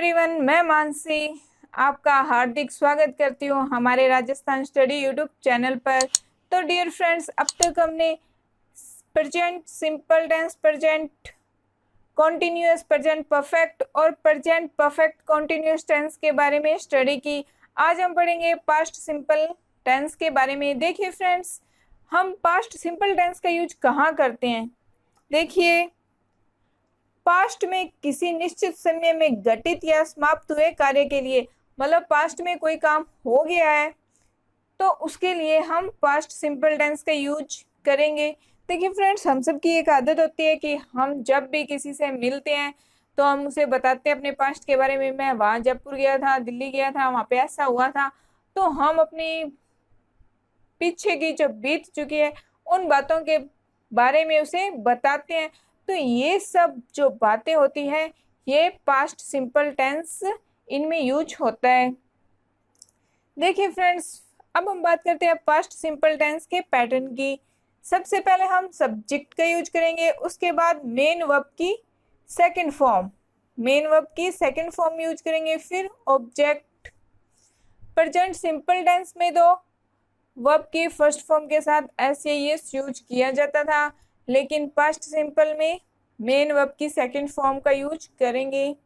Everyone, मैं मानसी आपका हार्दिक स्वागत करती हूँ हमारे राजस्थान स्टडी यूट्यूब चैनल पर। तो डियर फ्रेंड्स, अब तक हमने present simple tense, present continuous, present perfect और प्रेजेंट परफेक्ट कॉन्टिन्यूअस टेंस के बारे में स्टडी की। आज हम पढ़ेंगे पास्ट सिंपल टेंस के बारे में। देखिए फ्रेंड्स, हम पास्ट सिंपल टेंस का यूज कहाँ करते हैं। देखिए, पास्ट में किसी निश्चित समय में घटित या समाप्त हुए कार्य के लिए, मतलब पास्ट में कोई काम हो गया है तो उसके लिए हम पास्ट सिंपल टेंस का यूज करेंगे। देखिए फ्रेंड्स, हम सब की एक आदत होती है कि हम जब भी किसी से मिलते हैं तो हम उसे बताते हैं अपने पास्ट के बारे में। मैं वहाँ जयपुर गया था, दिल्ली गया था, वहाँ पे ऐसा हुआ था। तो हम अपनी पीछे की जो बीत चुकी है उन बातों के बारे में उसे बताते हैं। तो ये सब जो बातें होती है ये पास्ट सिंपल टेंस इनमें यूज होता है। देखिए फ्रेंड्स, अब हम बात करते हैं पास्ट सिंपल टेंस के पैटर्न की। सबसे पहले हम सब्जेक्ट का यूज करेंगे, उसके बाद मेन वर्ब की सेकंड फॉर्म, यूज करेंगे, फिर ऑब्जेक्ट। प्रेजेंट सिंपल टेंस में दो वर्ब की फर्स्ट फॉर्म के साथ एस या एस यूज किया जाता था, लेकिन पास्ट सिंपल में मेन वर्ब की सेकंड फॉर्म का यूज करेंगे।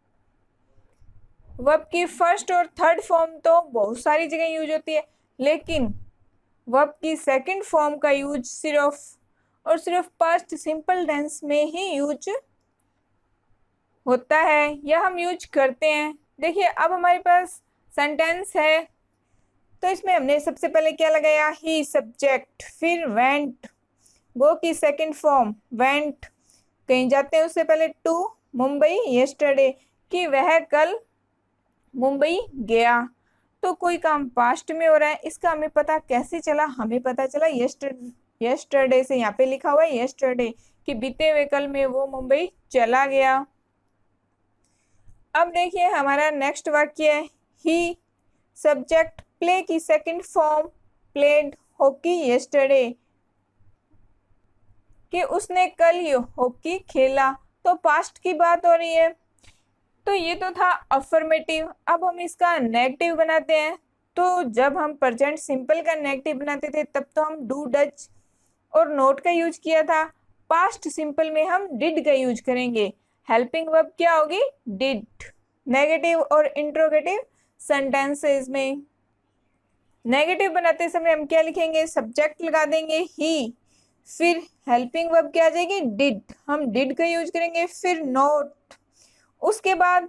वर्ब की फर्स्ट और थर्ड फॉर्म तो बहुत सारी जगह यूज होती है, लेकिन वर्ब की सेकंड फॉर्म का यूज सिर्फ और सिर्फ पास्ट सिंपल टेंस में ही यूज होता है या हम यूज करते हैं। देखिए, अब हमारे पास सेंटेंस है तो इसमें हमने सबसे पहले क्या लगाया, ही सब्जेक्ट, फिर वेंट, गो की सेकंड फॉर्म वेंट, कहीं जाते हैं उससे पहले टू मुंबई यस्टरडे, कि वह कल मुंबई गया। तो कोई काम पास्ट में हो रहा है, इसका हमें पता कैसे चला, हमें पता चला यस्टरडे से। यहाँ पे लिखा हुआ है यस्टरडे, कि बीते हुए कल में वो मुंबई चला गया। अब देखिए हमारा नेक्स्ट वाक्य है, ही सब्जेक्ट प्ले की second form played hockey yesterday, कि उसने कल ही हॉकी खेला। तो पास्ट की बात हो रही है। तो ये तो था अफर्मेटिव। अब हम इसका नेगेटिव बनाते हैं। तो जब हम प्रेजेंट सिंपल का नेगेटिव बनाते थे तब तो हम डू, डज और नोट का यूज किया था। पास्ट सिंपल में हम डिड का यूज करेंगे। हेल्पिंग वर्ब क्या होगी, डिड। नेगेटिव और इंट्रोगेटिव सेंटेंसेस में नेगेटिव बनाते समय हम क्या लिखेंगे, सब्जेक्ट लगा देंगे ही, फिर हेल्पिंग वर्ब क्या आ जाएगी, डिड, हम डिड का यूज करेंगे, फिर नोट। उसके बाद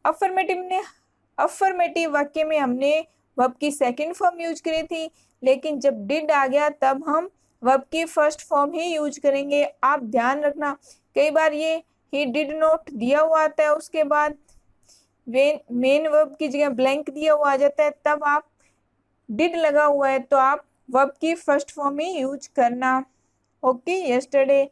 अफर्मेटिव वाक्य में हमने वर्ब की सेकंड फॉर्म यूज करी थी, लेकिन जब डिड आ गया तब हम वर्ब की फर्स्ट फॉर्म ही यूज करेंगे। आप ध्यान रखना, कई बार ये ही डिड नॉट दिया हुआ आता है, उसके बाद मेन वर्ब की जगह ब्लैंक दिया हुआ आ जाता है, तब आप डिड लगा हुआ है तो आप वर्ब की फर्स्ट फॉर्म ही यूज करना। हॉकी यस्टरडे,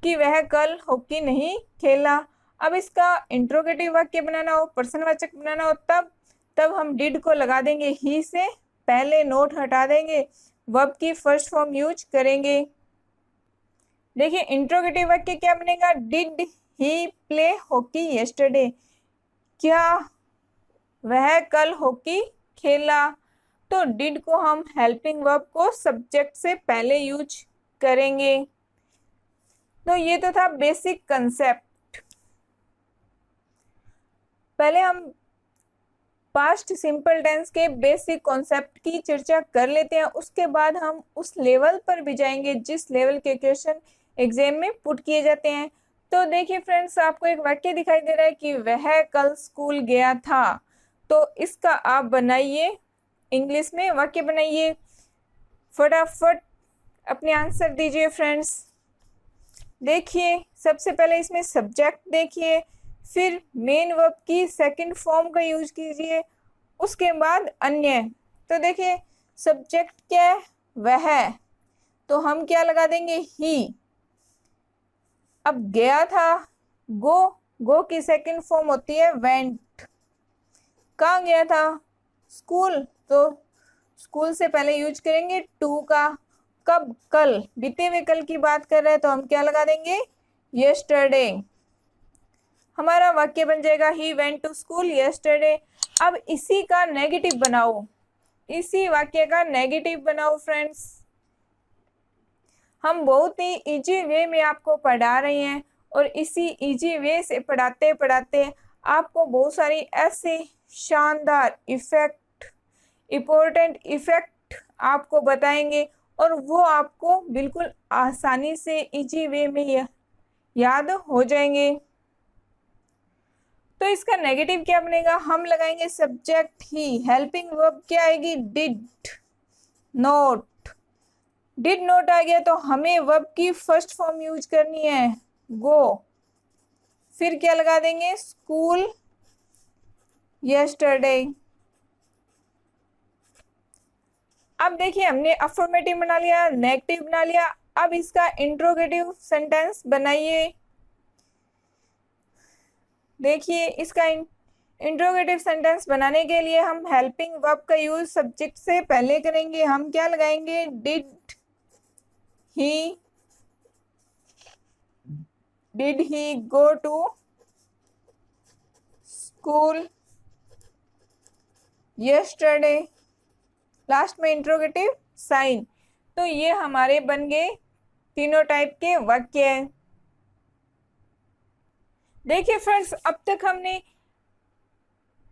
कि वह कल हॉकी नहीं खेला। अब इसका इंट्रोगेटिव वाक्य बनाना हो, प्रश्नवाचक बनाना हो, तब हम डिड को लगा देंगे ही से, पहले नोट हटा देंगे, वर्ब की फर्स्ट फॉर्म यूज करेंगे। देखिए इंट्रोगेटिव वाक्य क्या बनेगा, did he play hockey yesterday, क्या वह कल हॉकी खेला। तो डिड को हम हेल्पिंग वर्ब को सब्जेक्ट से पहले यूज करेंगे। तो ये तो था बेसिक कंसेप्ट। पहले हम पास्ट सिंपल टेंस के बेसिक कॉन्सेप्ट की चर्चा कर लेते हैं, उसके बाद हम उस लेवल पर भी जाएंगे जिस लेवल के क्वेश्चन एग्जाम में पुट किए जाते हैं। तो देखिए फ्रेंड्स, आपको एक वाक्य दिखाई दे रहा है कि वह कल स्कूल गया था। तो इसका आप बनाइए, इंग्लिश में वाक्य बनाइए, फटाफट अपने आंसर दीजिए फ्रेंड्स। देखिए सबसे पहले इसमें सब्जेक्ट देखिए, फिर मेन वर्ब की सेकंड फॉर्म का यूज कीजिए, उसके बाद अन्य। तो देखिए सब्जेक्ट क्या है, वह, तो हम क्या लगा देंगे, ही। अब गया था, गो की सेकंड फॉर्म होती है वेंट। कहाँ गया था, स्कूल, तो स्कूल से पहले यूज करेंगे टू का। कब, कल, बीते हुए कल की बात कर रहे हैं तो हम क्या लगा देंगे, यस्टरडे। हमारा वाक्य बन जाएगा he went to school yesterday. अब इसी का नेगेटिव बनाओ, इसी वाक्य का नेगेटिव बनाओ फ्रेंड्स। हम बहुत ही इजी वे में आपको पढ़ा रहे हैं और इसी इजी वे से पढ़ाते पढ़ाते आपको बहुत सारी ऐसे शानदार इफेक्ट, इम्पोर्टेंट इफेक्ट आपको बताएंगे और वो आपको बिल्कुल आसानी से इजी वे में याद हो जाएंगे। तो इसका नेगेटिव क्या बनेगा, हम लगाएंगे सब्जेक्ट ही, हेल्पिंग वर्ब क्या आएगी, डिड नॉट। डिड नॉट आ गया तो हमें वर्ब की फर्स्ट फॉर्म यूज करनी है, गो। फिर क्या लगा देंगे, स्कूल यस्टरडे। अब देखिए हमने अफर्मेटिव बना लिया, नेगेटिव बना लिया, अब इसका इंट्रोगेटिव सेंटेंस बनाइए। देखिए इसका इंट्रोगेटिव सेंटेंस बनाने के लिए हम हेल्पिंग वर्ब का यूज सब्जेक्ट से पहले करेंगे। हम क्या लगाएंगे, did he go to school yesterday, last में इंट्रोगेटिव साइन। तो ये हमारे बन गए तीनों टाइप के वाक्य। देखिए फ्रेंड्स, अब तक हमने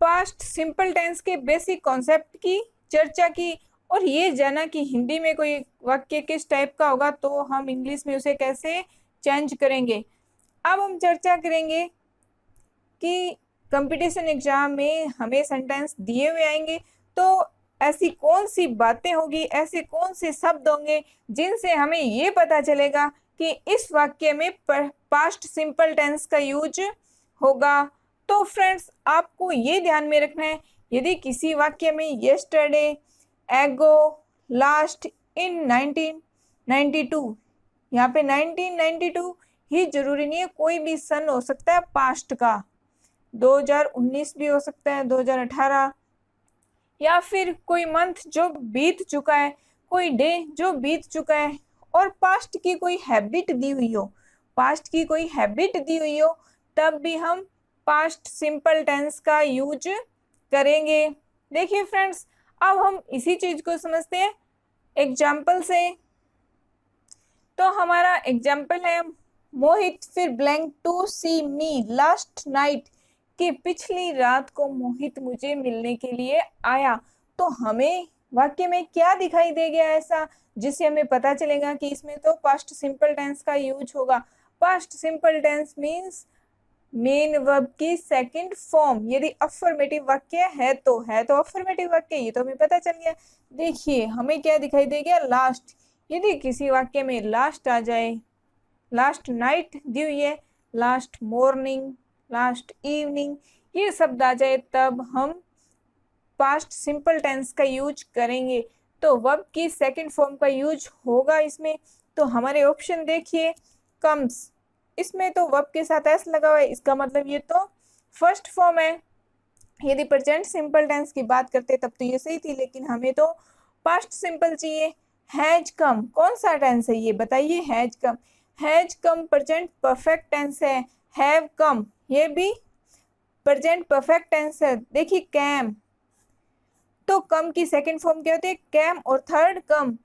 पास्ट सिंपल टेंस के बेसिक कॉन्सेप्ट की चर्चा की और ये जाना कि हिंदी में कोई वाक्य किस टाइप का होगा तो हम इंग्लिश में उसे कैसे चेंज करेंगे। अब हम चर्चा करेंगे कि कंपटीशन एग्जाम में हमें सेंटेंस दिए हुए आएंगे तो ऐसी कौन सी बातें होगी, ऐसे कौन से शब्द होंगे जिनसे हमें ये पता चलेगा कि इस वाक्य में पास्ट सिंपल टेंस का यूज होगा। तो फ्रेंड्स आपको ये ध्यान में रखना है, यदि किसी वाक्य में यस्टरडे, एगो, लास्ट, इन 1992, यहाँ पे 1992 ही जरूरी नहीं है, कोई भी सन हो सकता है पास्ट का, 2019 भी हो सकता है, 2018, या फिर कोई मंथ जो बीत चुका है, कोई डे जो बीत चुका है और पास्ट की कोई हैबिट दी हुई हो, पास्ट की कोई हैबिट दी हुई हो, तब भी हम पास्ट सिंपल टेंस का यूज करेंगे। देखिए फ्रेंड्स, अब हम इसी चीज को समझते हैं एग्जाम्पल से। तो हमारा एग्जाम्पल है मोहित फिर blank to see me last night, कि पिछली रात को मोहित मुझे मिलने के लिए आया। तो हमें वाक्य में क्या दिखाई दे गया ऐसा जिससे हमें पता चलेगा कि इसमें तो पास्ट सिंपल टेंस का यूज होगा। Past simple tense means main verb की सेकंड फॉर्म। यदि अफर्मेटिव वाक्य है तो अफर्मेटिव वाक्य, ये तो हमें पता चल गया। देखिए हमें क्या दिखाई दे गया, लास्ट। यदि किसी वाक्य में लास्ट आ जाए, लास्ट नाइट दी हुई है, लास्ट मॉर्निंग, लास्ट इवनिंग, ये शब्द आ जाए तब हम पास्ट सिंपल टेंस का यूज करेंगे। तो वर्ब की सेकंड फॉर्म का यूज होगा इसमें। तो हमारे ऑप्शन देखिए, कम्स, इसमें तो वर्ब के साथ एस लगा हुआ है, इसका मतलब ये तो फर्स्ट फॉर्म है। यदि प्रेजेंट सिंपल टेंस की बात करते तब तो ये सही थी, लेकिन हमें तो पास्ट सिंपल चाहिए। हैज कम, कौन सा टेंस है ये बताइए, has come. Has come present perfect tense है। हैव कम ये भी प्रेजेंट परफेक्ट टेंस है। देखिए कैम, तो कम की सेकंड फॉर्म क्या होती है, कैम, और थर्ड कम।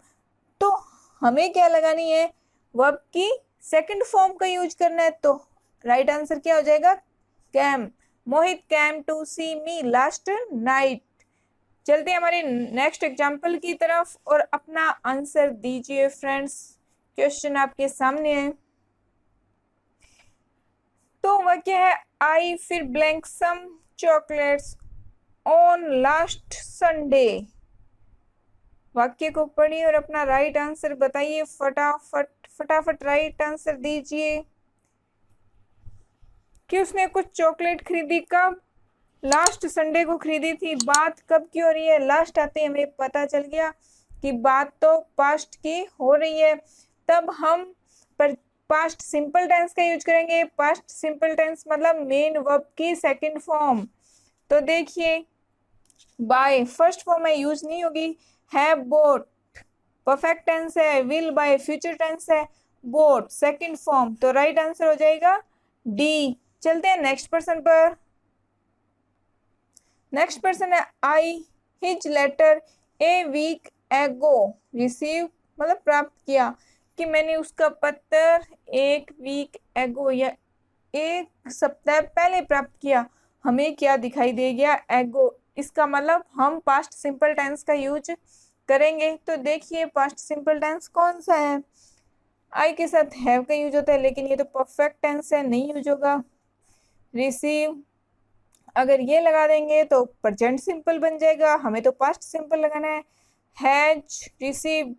तो हमें क्या लगानी है, वर्ब की सेकंड फॉर्म का यूज करना है। तो राइट आंसर क्या हो जाएगा, came. Mohit came to see me last night. चलते हैं हमारे नेक्स्ट एग्जाम्पल की तरफ और अपना आंसर दीजिए फ्रेंड्स। क्वेश्चन आपके सामने है। तो वह क्या है, आई फिर blank some chocolates on last Sunday. वाक्य को पढ़िए और अपना राइट आंसर बताइए, फटाफट राइट आंसर दीजिए कि उसने कुछ चॉकलेट खरीदी कब, लास्ट संडे को खरीदी थी। बात कब की हो रही है, लास्ट आते हमें पता चल गया कि बात तो पास्ट की हो रही है। तब हम पास्ट सिंपल टेंस का यूज करेंगे। पास्ट सिंपल टेंस मतलब मेन वर्ब की सेकंड फॉर्म। तो देखिए बाय फर्स्ट फॉर्म में यूज नहीं होगी। हैव बोट परफेक्ट टेंस है, विल बाय फ्यूचर टेंस है, बोट सेकंड फॉर्म। तो राइट आंसर हो जाएगा डी, चलते हैं नेक्स्ट पर्सन पर। नेक्स्ट पर्सन है आई हिज लेटर ए वीक एगो रिसीव, मतलब प्राप्त किया, कि मैंने उसका पत्र एक वीक एगो या एक सप्ताह पहले प्राप्त किया। हमें क्या दिखाई दे गया? एगो। इसका मतलब हम पास्ट सिंपल टेंस का यूज करेंगे। तो देखिए पास्ट सिंपल टेंस कौन सा है? आई के साथ हैव का यूज होता है, लेकिन ये तो परफेक्ट टेंस है, नहीं यूज होगा। रिसीव अगर ये लगा देंगे तो प्रेजेंट सिंपल बन जाएगा, हमें तो पास्ट सिंपल लगाना है। हैज रिसीव्ड,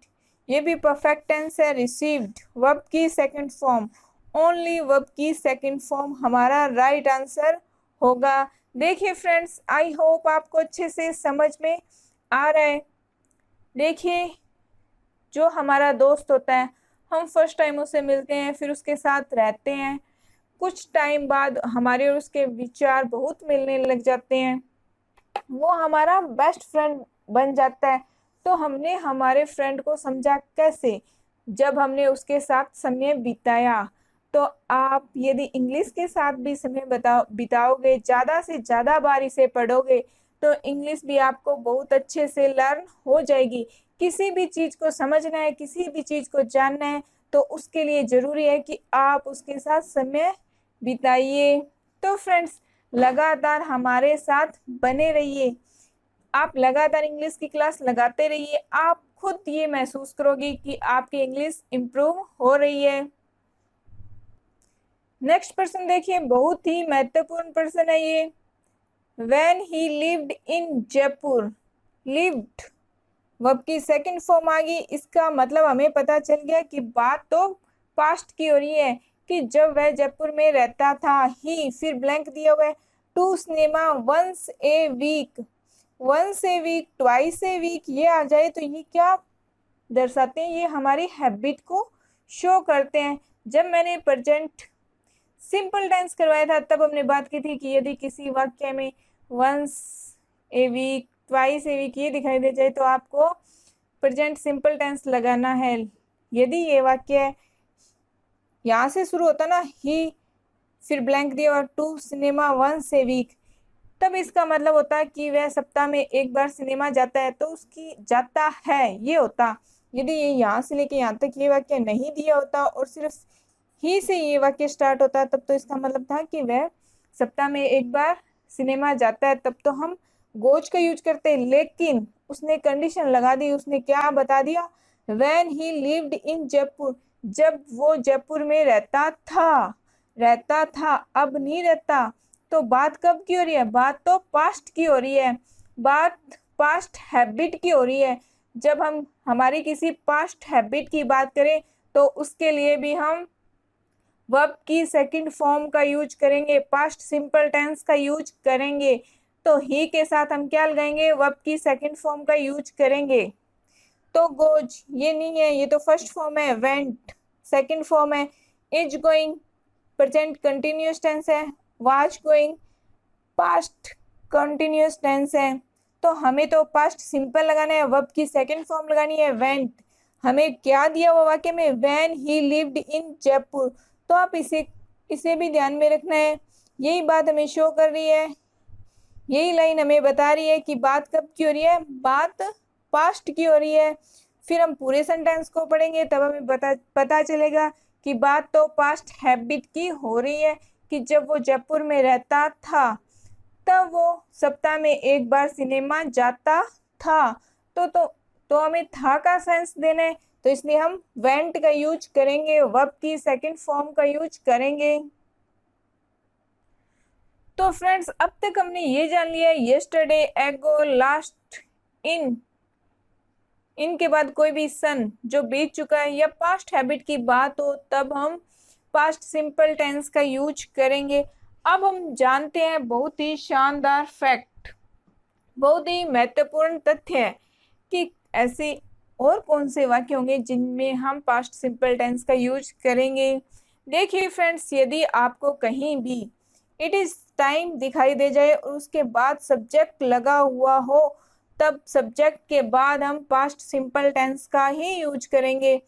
ये भी परफेक्ट टेंस है। रिसीव्ड वर्ब की सेकंड फॉर्म, ओनली वर्ब की सेकंड फॉर्म हमारा राइट आंसर होगा। देखिए फ्रेंड्स, आई होप आपको अच्छे से समझ में आ रहा है। देखिए जो हमारा दोस्त होता है, हम फर्स्ट टाइम उससे मिलते हैं, फिर उसके साथ रहते हैं, कुछ टाइम बाद हमारे और उसके विचार बहुत मिलने लग जाते हैं, वो हमारा बेस्ट फ्रेंड बन जाता है। तो हमने हमारे फ्रेंड को समझा कैसे? जब हमने उसके साथ समय बिताया। तो आप यदि इंग्लिश के साथ भी समय बिताओगे, ज़्यादा से ज़्यादा बार इसे पढ़ोगे, तो इंग्लिश भी आपको बहुत अच्छे से लर्न हो जाएगी। किसी भी चीज़ को समझना है, किसी भी चीज़ को जानना है, तो उसके लिए ज़रूरी है कि आप उसके साथ समय बिताइए। तो फ्रेंड्स, लगातार हमारे साथ बने रहिए। आप लगातार इंग्लिश की क्लास लगाते रहिए, आप खुद ये महसूस करोगे कि आपकी इंग्लिश इम्प्रूव हो रही है। नेक्स्ट पर्सन देखिए, बहुत ही महत्वपूर्ण पर्सन है ये। When he lived in Jaipur, lived verb की सेकंड फॉर्म आ गई। इसका मतलब हमें पता चल गया कि बात तो पास्ट की हो रही है, कि जब वह जयपुर में रहता था। ही फिर ब्लैंक दिया हुआ है। To cinema once a week, once a week, twice a week ये आ जाए तो ये क्या दर्शाते हैं? ये हमारी हैबिट को शो करते हैं। जब मैंने प्रेजेंट सिंपल टेंस करवाया था, तब हमने बात की थी कि यदि किसी वाक्य में once a week, twice a week ये दिखाई दे जाए तो आपको प्रेजेंट सिंपल टेंस लगाना है। यदि ये वाक्य यहाँ से शुरू होता ना, ही फिर ब्लैंक दिया और to cinema once a week, तब इसका मतलब होता है कि वह सप्ताह में एक बार सिनेमा जाता है, तो उसकी जाता है ये होता। यदि ये यहाँ से लेके यहाँ तक ये वाक्य नहीं दिया होता और सिर्फ ही से ये वाक्य स्टार्ट होता, तब तो इसका मतलब था कि वह सप्ताह में एक बार सिनेमा जाता है, तब तो हम गोज का यूज करते। लेकिन उसने कंडीशन लगा दी, उसने क्या बता दिया? When he lived in Jaipur, जब वो जयपुर में रहता था, रहता था, अब नहीं रहता। तो बात कब की हो रही है? बात तो पास्ट की हो रही है, बात पास्ट हैबिट की हो रही है। जब हम हमारी किसी पास्ट हैबिट की बात करें, तो उसके लिए भी हम वर्ब की सेकंड फॉर्म का यूज करेंगे, पास्ट सिंपल टेंस का यूज करेंगे। तो ही के साथ हम क्या लगाएंगे? वर्ब की सेकंड फॉर्म का यूज करेंगे। तो गोज ये नहीं है, ये तो फर्स्ट फॉर्म है। वेंट सेकंड फॉर्म है। Is going present continuous tense है। Was going past continuous tense है। तो हमें तो पास्ट सिंपल लगाना है, वर्ब की सेकंड फॉर्म लगानी है वेंट। हमें क्या दिया हुआ वाक्य में? When he lived in Jaipur. तो आप इसे भी ध्यान में रखना है। यही बात हमें शो कर रही है, यही लाइन हमें बता रही है कि बात कब की हो रही है? बात पास्ट की हो रही है। फिर हम पूरे सेंटेंस को पढ़ेंगे, तब हमें पता चलेगा कि बात तो पास्ट हैबिट की हो रही है, कि जब वो जयपुर में रहता था, तब वो सप्ताह में एक बार सिनेमा जाता था। तो हमें था का सेंस देना है, तो इसलिए हम वेंट का यूज करेंगे, वर्ब की सेकंड फॉर्म का यूज करेंगे। तो फ्रेंड्स, अब तक हमने ये जान लिया यस्टरडे, एगो, लास्ट, इनके बाद कोई भी सन जो बीत चुका है या पास्ट हैबिट की बात हो, तब हम पास्ट सिंपल टेंस का यूज करेंगे। अब हम जानते हैं बहुत ही शानदार फैक्ट, बहुत ही महत्वपूर्ण तथ्य है कि ऐसे और कौन से वाक्य होंगे जिनमें हम पास्ट सिंपल टेंस का यूज करेंगे। देखिए फ्रेंड्स, यदि आपको कहीं भी इट इज टाइम दिखाई दे जाए और उसके बाद सब्जेक्ट लगा हुआ हो, तब सब्जेक्ट के बाद हम पास्ट सिंपल टेंस का ही यूज करेंगे।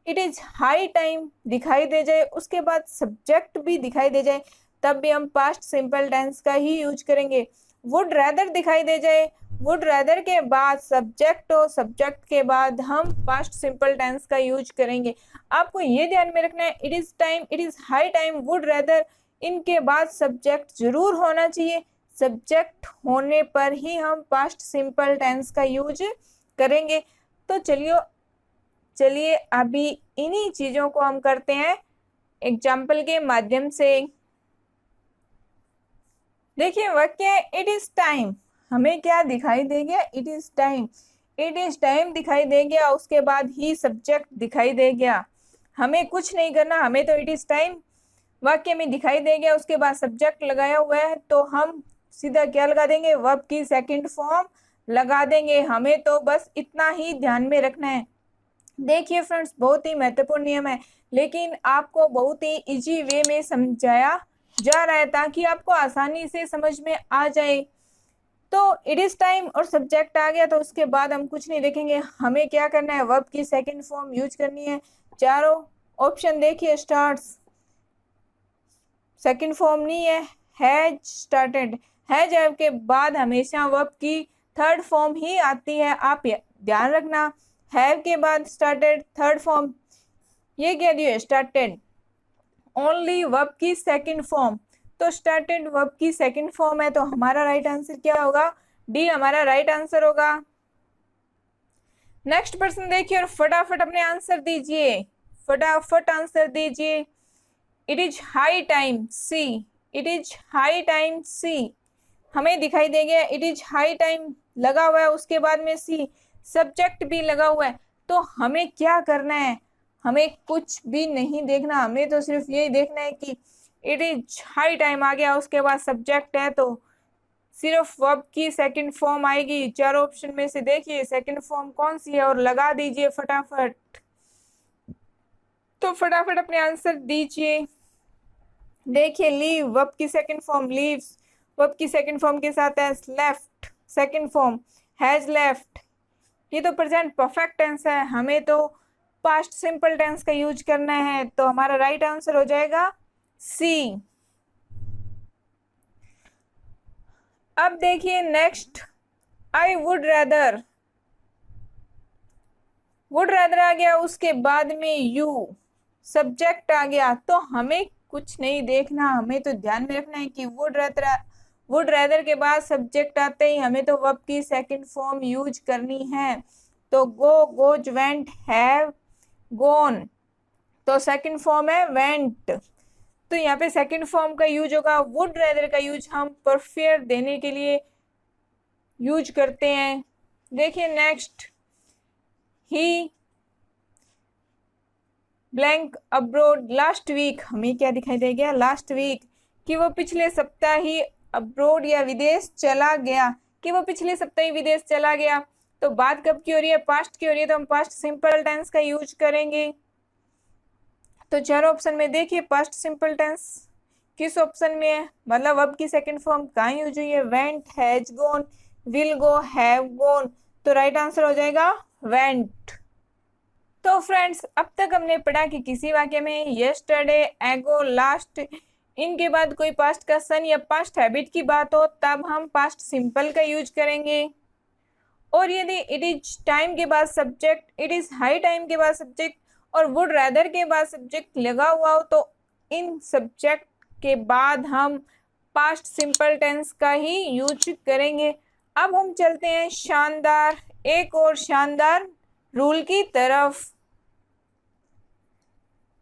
इट इज हाई टाइम दिखाई दे जाए, उसके बाद सब्जेक्ट भी दिखाई दे जाए, तब भी हम पास्ट सिंपल टेंस का ही यूज करेंगे। वुड रैदर दिखाई दे जाए, वुड रैदर के बाद सब्जेक्ट हो, सब्जेक्ट के बाद हम पास्ट सिंपल टेंस का यूज करेंगे। आपको ये ध्यान में रखना है, it is time, it is high time, would rather, इनके बाद सब्जेक्ट जरूर होना चाहिए। सब्जेक्ट होने पर ही हम पास्ट सिंपल टेंस का यूज करेंगे। तो चलिए अभी इन्हीं चीजों को हम करते हैं एग्जाम्पल के माध्यम से। देखिए वाक्य इट इज टाइम, हमें क्या दिखाई दे गया, it is time, it is time दिखाई दे गया, उसके बाद ही सब्जेक्ट दिखाई दे गया। हमें कुछ नहीं करना, हमें तो इट इज टाइम वाक्य में दिखाई दे गया, उसके बाद सब्जेक्ट लगाया हुआ है तो हम सीधा क्या लगा देंगे, वर्ब की सेकंड फॉर्म लगा देंगे। हमें तो बस इतना ही ध्यान में रखना है। देखिए फ्रेंड्स, बहुत ही महत्वपूर्ण नियम है, लेकिन आपको बहुत ही इजी वे में समझाया जा रहा है ताकि आपको आसानी से समझ में आ जाए। तो इट इज टाइम और सब्जेक्ट आ गया तो उसके बाद हम कुछ नहीं देखेंगे, हमें क्या करना है, वर्ब की सेकंड फॉर्म यूज करनी है। चारों ऑप्शन देखिए, स्टार्ट्स सेकंड फॉर्म नहीं है, हैज स्टार्टेड, हैज के बाद हमेशा वर्ब की थर्ड फॉर्म ही आती है, आप ध्यान रखना। हैव के बाद स्टार्टेड थर्ड फॉर्म, ये क्या दिया, स्टार्टेड ओनली वर्ब की सेकंड फॉर्म, तो स्टार्टेड वर्ब की सेकंड फॉर्म है, तो हमारा राइट आंसर क्या होगा, डी हमारा राइट आंसर होगा। नेक्स्ट पर्सन देखिए और फटाफट अपने आंसर दीजिए, फटाफट आंसर दीजिए। It is high time C, it is high time C, हमें दिखाई दे गया इट इज हाई टाइम लगा हुआ है, उसके बाद में सी सब्जेक्ट भी लगा हुआ है। तो हमें क्या करना है, हमें कुछ भी नहीं देखना, हमें तो सिर्फ यही देखना है कि इट इज हाई टाइम आ गया, उसके बाद सब्जेक्ट है तो सिर्फ वर्ब की सेकंड फॉर्म आएगी। चारों ऑप्शन में से देखिए सेकंड फॉर्म कौन सी है और लगा दीजिए फटाफट। तो फटाफट अपने आंसर दीजिए। देखिए लीव वर्ब की सेकंड फॉर्म, लीव्स वर्ब की सेकंड फॉर्म के साथ है, left second form, has left, ये तो प्रेजेंट परफेक्ट टेंस है, हमें तो पास्ट सिंपल टेंस का यूज करना है, तो हमारा राइट आंसर हो जाएगा सी। अब देखिए next, I would rather, would rather आ गया, उसके बाद में यू सब्जेक्ट आ गया, तो हमें कुछ नहीं देखना, हमें तो ध्यान में रखना है कि वुड रैदर के बाद सब्जेक्ट आते ही हमें तो वर्ब की सेकंड फॉर्म यूज करनी है। तो गो, गोज, वेंट, हैव, गोन, तो सेकंड फॉर्म है वेंट, तो यहाँ पे सेकंड फॉर्म का यूज होगा। वुड रैदर का यूज हम परफेक्ट देने के लिए यूज करते हैं। देखिए नेक्स्ट, ही ब्लैंक अब्रोड लास्ट वीक, हमें क्या दिखाई दे गया, लास्ट वीक, कि वो पिछले सप्ताह ही अब्रोड या विदेश चला गया, कि वो पिछले सप्ताह ही विदेश चला गया। तो बात कब की हो रही है, पास्ट की हो रही है, तो हम पास्ट सिंपल टेंस का यूज करेंगे। तो चारों ऑप्शन में देखिए पास्ट सिंपल टेंस किस ऑप्शन में है, मतलब वर्ब की सेकंड फॉर्म कहाँ यूज हुई है, went, has gone, will go, have gone, तो राइट आंसर हो जाएगा वेंट। तो फ्रेंड्स अब तक हमने पढ़ा कि किसी वाक्य में यस्टरडे, एगो, लास्ट, इनके बाद कोई पास्ट का सन या पास्ट हैबिट की बात हो तब हम पास्ट सिंपल का यूज करेंगे, और यदि इट इज टाइम के बाद subject, it is high time के बाद सब्जेक्ट और वुड रैदर के बाद सब्जेक्ट लगा हुआ हो तो इन सब्जेक्ट के बाद हम पास्ट सिंपल टेंस का ही यूज करेंगे। अब हम चलते हैं शानदार, एक और शानदार रूल की तरफ।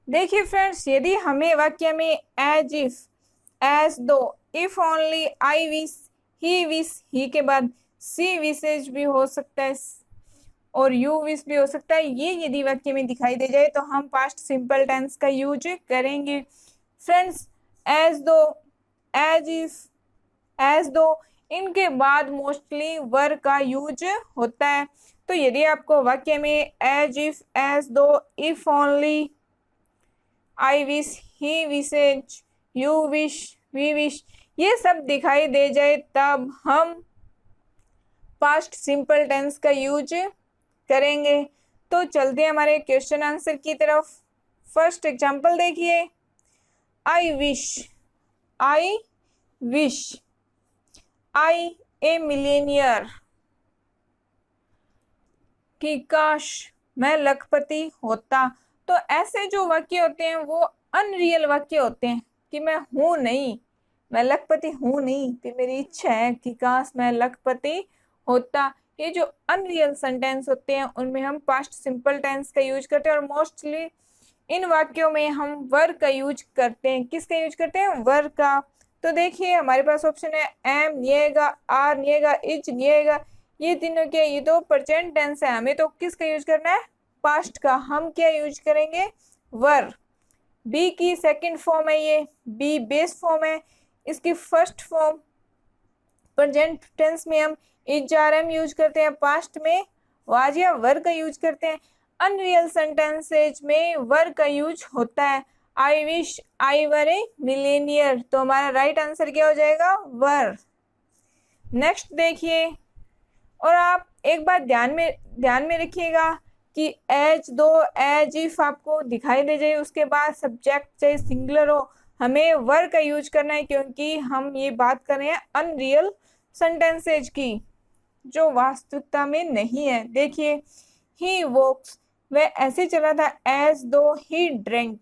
देखिए फ्रेंड्स, यदि हमें वाक्य में as if, as though, if only, I wish, ही के बाद सी विशेष भी हो सकता है और यू विश भी हो सकता है, ये यदि वाक्य में दिखाई दे जाए तो हम पास्ट सिंपल टेंस का यूज करेंगे। फ्रेंड्स एज दो, एज इफ, एज दो, इनके बाद मोस्टली वर का यूज होता है। तो यदि आपको वाक्य में as if, as though, if only, I wish, he wishes, you wish, we wish, ये सब दिखाई दे जाए तब हम पास्ट सिंपल टेंस का यूज करेंगे। तो चलते हैं हमारे क्वेश्चन आंसर की तरफ। फर्स्ट एग्जांपल देखिए, आई विश, आई विश आई ए मिलेनियर, कि काश मैं लखपति होता। तो ऐसे जो वाक्य होते हैं वो अनरियल वाक्य होते हैं, कि मैं हूं नहीं, मैं लखपति हूं नहीं, कि मेरी इच्छा है कि काश मैं लखपति होता। ये जो अनरियल सेंटेंस होते हैं उनमें हम पास्ट सिंपल टेंस का यूज करते हैं, और मोस्टली इन वाक्यों में हम वर का यूज करते हैं। किसका यूज करते हैं? वर का। तो देखिए हमारे पास ऑप्शन है एम निएगा, आर निएगा, इज निएगा। ये तीनों क्या, ये तो प्रेजेंट टेंस है, हमें तो किसका यूज करना है? पास्ट का। हम क्या यूज करेंगे? वर। बी की सेकंड फॉर्म है, ये बी बेस फॉर्म है। इसकी फर्स्ट फॉर्म प्रेजेंट टेंस में हम इज आर एम यूज करते हैं, पास्ट में वाज या वर का यूज करते हैं। अनरियल सेंटेंसेज में वर का यूज होता है। आई विश आई वर ए मिलेनियर, तो हमारा राइट आंसर क्या हो जाएगा? वर। नेक्स्ट देखिए, और आप एक बात ध्यान में रखिएगा कि एज दो एज इफ आपको दिखाई दे जाए, उसके बाद सब्जेक्ट चाहे सिंगुलर हो, हमें वर का यूज करना है, क्योंकि हम ये बात कर रहे हैं अनरियल सेंटेंसेज की, जो वास्तविकता में नहीं है। देखिए ही वॉक्स, वह ऐसे चला था एज दो ही ड्रिंक,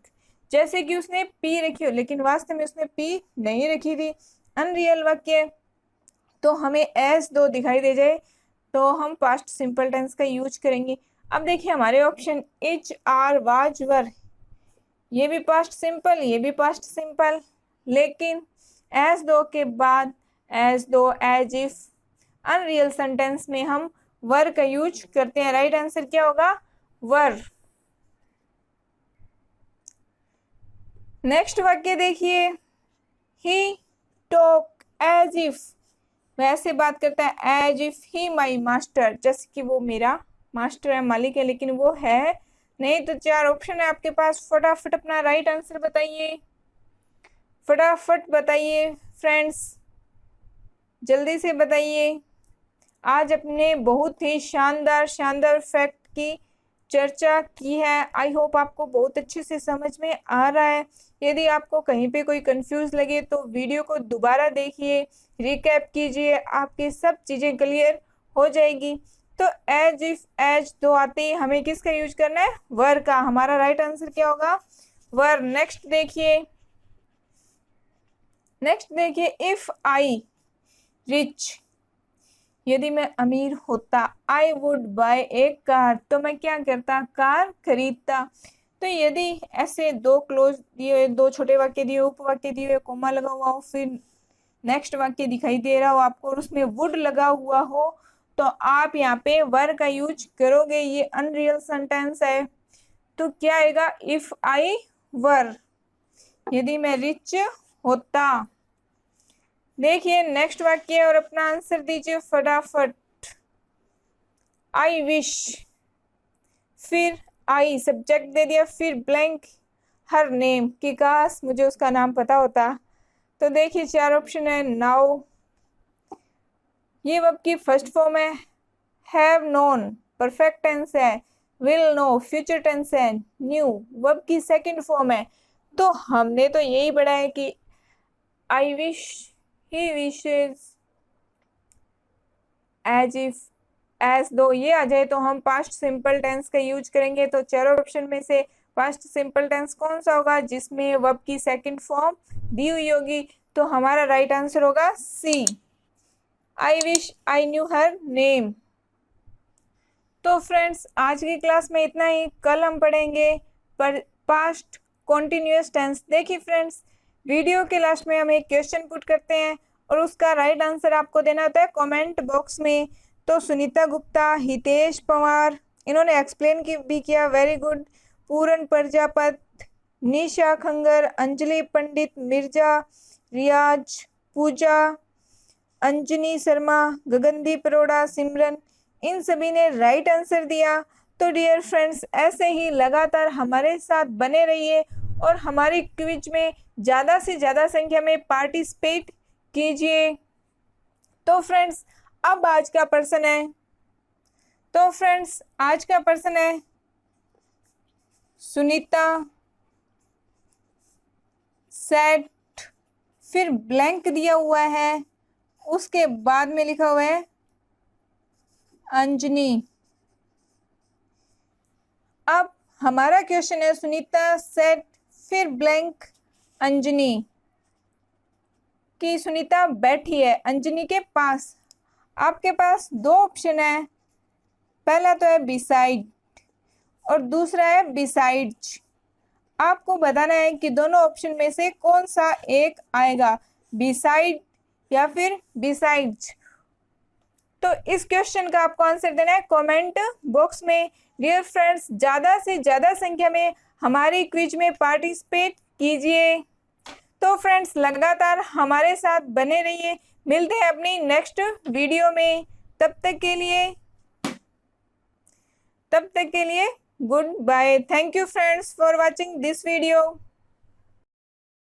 जैसे कि उसने पी रखी हो, लेकिन वास्तव में उसने पी नहीं रखी थी। अनरियल वाक्य, तो हमें एज दो दिखाई दे जाए तो हम पास्ट सिंपल टेंस का यूज करेंगे। अब देखिए हमारे option each are was were, ये भी पास्ट सिंपल, ये भी पास्ट सिंपल, लेकिन एज दो के बाद एज दो एज इफ अनरियल सेंटेंस में हम वर का यूज करते हैं। राइट आंसर क्या होगा? वर। नेक्स्ट वाक्य देखिए, ही टॉक एज इफ, वैसे बात करता है as if he my master, जैसे कि वो मेरा मास्टर है, मालिक है, लेकिन वो है नहीं। तो चार ऑप्शन है आपके पास, फटाफट अपना राइट आंसर बताइए, फटाफट बताइए फ्रेंड्स, जल्दी से बताइए। आज अपने बहुत ही शानदार शानदार फैक्ट की चर्चा की है। आई होप आपको बहुत अच्छे से समझ में आ रहा है। यदि आपको कहीं पे कोई कंफ्यूज लगे तो वीडियो को दोबारा देखिए, रिकैप कीजिए, आपकी सब चीजें क्लियर हो जाएगी। तो एज इफ एज दो आते ही हमें किसका यूज करना है? वर का। हमारा राइट आंसर क्या होगा? वर। नेक्स्ट देखिए, इफ आई रिच, यदि मैं अमीर होता, I would buy A car, तो मैं क्या करता? कार खरीदता। तो यदि ऐसे दो क्लोज दिए हुए, दो छोटे वाक्य दिए, उपवाक्य दिए हुए, कोमा लगा हुआ हो, फिर नेक्स्ट वाक्य दिखाई दे रहा हो आपको और उसमें वुड लगा हुआ हो, तो आप यहाँ पे वर का यूज करोगे। ये अनरियल सेंटेंस है, तो क्या आएगा? इफ आई वर, यदि मैं रिच होता। देखिए नेक्स्ट वाक्य और अपना आंसर दीजिए फटाफट। आई विश, फिर आई सब्जेक्ट दे दिया, फिर ब्लैंक हर नेम, कि काश मुझे उसका नाम पता होता। तो देखिए चार ऑप्शन है। नाउ, ये वर्ब की फर्स्ट फॉर्म है। हैव नोन परफेक्ट टेंस है। विल नो फ्यूचर टेंस है। न्यू वर्ब की सेकंड फॉर्म है। तो हमने तो यही पढ़ा है कि I wish, he wishes, as if, as though ये आ जाए तो हम पास्ट सिंपल टेंस का यूज करेंगे। तो चारों ऑप्शन में से पास्ट सिंपल टेंस कौन सा होगा जिसमें वर्ब की सेकंड फॉर्म दी हुई होगी? तो हमारा राइट आंसर होगा C, I wish I knew her name. तो फ्रेंड्स आज की क्लास में इतना ही। कल हम पढ़ेंगे पर पास्ट कॉन्टिन्यूअस टेंस। देखिए फ्रेंड्स, वीडियो के लास्ट में हम एक क्वेश्चन पुट करते हैं और उसका राइट आंसर आपको देना होता है कमेंट बॉक्स में। तो सुनीता गुप्ता, हितेश पवार, इन्होंने एक्सप्लेन भी किया, वेरी गुड। पूरन प्रजापत, निशा खंगर, अंजलि पंडित, मिर्जा, रियाज, पूजा, अंजनी शर्मा, गगनदीप अरोड़ा, सिमरन, इन सभी ने राइट आंसर दिया। तो डियर फ्रेंड्स, ऐसे ही लगातार हमारे साथ बने रहिए और हमारी क्विज में ज़्यादा से ज़्यादा संख्या में पार्टिसिपेट कीजिए। तो फ्रेंड्स अब आज का प्रश्न है, सुनीता सेट फिर ब्लैंक दिया हुआ है, उसके बाद में लिखा हुआ है अंजनी। अब हमारा क्वेश्चन है सुनीता सेट, फिर ब्लैंक अंजनी, कि सुनीता बैठी है अंजनी के पास। आपके पास दो ऑप्शन है, पहला तो है बिसाइड और दूसरा है बिसाइड्स। आपको बताना है कि दोनों ऑप्शन में से कौन सा एक आएगा, बिसाइड या फिर बिसाइड्स। तो इस क्वेश्चन का आपको आंसर देना है कमेंट बॉक्स में। डियर फ्रेंड्स, ज़्यादा से ज़्यादा संख्या में हमारी क्विज में पार्टिसिपेट कीजिए। तो फ्रेंड्स, लगातार हमारे साथ बने रहिए। मिलते हैं अपनी नेक्स्ट वीडियो में। तब तक के लिए good bye. Thank you friends for watching this video.